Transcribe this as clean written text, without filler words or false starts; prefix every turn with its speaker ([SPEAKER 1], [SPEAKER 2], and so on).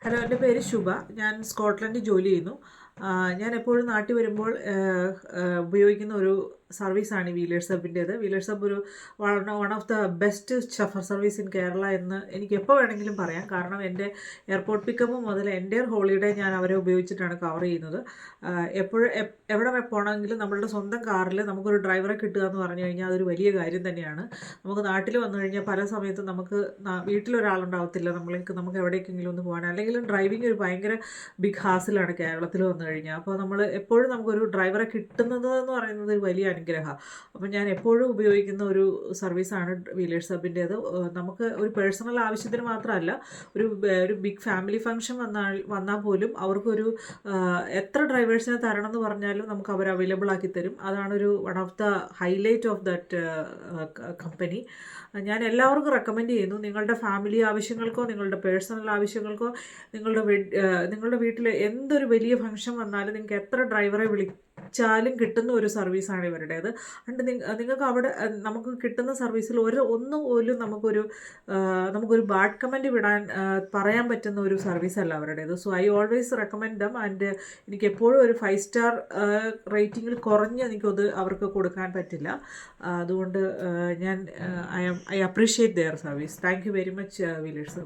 [SPEAKER 1] Hello, എൻ്റെ പേര് ശുഭ. ഞാൻ സ്കോട്ട്ലൻഡിൽ ജോലി ചെയ്യുന്നു. ഞാൻ എപ്പോഴും നാട്ടിൽ വരുമ്പോൾ ഉപയോഗിക്കുന്ന ഒരു സർവീസാണ് ഈ വീലേഴ്സ് ഹബിൻ്റേത്. വീലേഴ്സ് ഹബ് ഒരു one of the best safer service in Kerala എന്ന് എനിക്ക് എപ്പോൾ വേണമെങ്കിലും പറയാം. കാരണം എൻ്റെ എയർപോർട്ട് പിക്കപ്പ് മുതൽ എൻ്റെ ഹോളിഡേ ഞാൻ അവരെ ഉപയോഗിച്ചിട്ടാണ് കവർ ചെയ്യുന്നത്. എപ്പോഴും എവിടെ പോകണമെങ്കിലും നമ്മളുടെ സ്വന്തം കാറിൽ നമുക്കൊരു ഡ്രൈവറെ കിട്ടുക എന്ന് പറഞ്ഞു കഴിഞ്ഞാൽ അതൊരു വലിയ കാര്യം തന്നെയാണ്. നമുക്ക് നാട്ടിൽ വന്നു കഴിഞ്ഞാൽ പല സമയത്തും നമുക്ക് വീട്ടിലൊരാളുണ്ടാവത്തില്ല, നമുക്ക് എവിടേക്കെങ്കിലും ഒന്ന് പോകാൻ. അല്ലെങ്കിലും ഡ്രൈവിംഗ് ഒരു ഭയങ്കര ബിഗ് ഹാസിലാണ് കേരളത്തിൽ വന്നു കഴിഞ്ഞാൽ. അപ്പോൾ നമ്മൾ എപ്പോഴും നമുക്കൊരു ഡ്രൈവറെ കിട്ടുന്നത് എന്ന് പറയുന്നത് ഒരു വലിയ അനുഗ്രഹമാണ്. അപ്പം ഞാൻ എപ്പോഴും ഉപയോഗിക്കുന്ന ഒരു സർവീസാണ് വീലേഴ്സ് ഹബിൻ്റേത്. നമുക്ക് ഒരു പേഴ്സണൽ ആവശ്യത്തിന് മാത്രമല്ല, ഒരു ബിഗ് ഫാമിലി ഫംഗ്ഷൻ വന്നാൽ പോലും അവർക്കൊരു എത്ര ഡ്രൈവേഴ്സിനെ തരണം എന്ന് പറഞ്ഞാലും നമുക്ക് അവർ അവൈലബിൾ ആക്കി തരും. അതാണൊരു one of the highlight of that company. ഞാൻ എല്ലാവർക്കും റെക്കമെൻഡ് ചെയ്യുന്നു. നിങ്ങളുടെ ഫാമിലി ആവശ്യങ്ങൾക്കോ നിങ്ങളുടെ പേഴ്സണൽ ആവശ്യങ്ങൾക്കോ നിങ്ങളുടെ വീട്ടിൽ എന്തൊരു വലിയ ഫംഗ്ഷൻ വന്നാലും നിങ്ങൾക്ക് എത്ര ഡ്രൈവറെ വിളിച്ചാലും കിട്ടുന്ന ഒരു സർവീസാണ് ഇവരുടേത്. അതുകൊണ്ട് നിങ്ങൾക്ക് അവിടെ നമുക്ക് കിട്ടുന്ന സർവീസിൽ ഒന്നും പോലും നമുക്കൊരു ബാഡ് കമൻറ്റ് പറയാൻ പറ്റുന്ന ഒരു സർവീസല്ല അവരുടേത്. So I always recommend dum. And എനിക്ക് എപ്പോഴും ഒരു 5 സ്റ്റാർ റേറ്റിങ്ങിൽ കുറഞ്ഞ് എനിക്കത് അവർക്ക് കൊടുക്കാൻ പറ്റില്ല. അതുകൊണ്ട് ഞാൻ I appreciate their service. Thank you very much wheelers.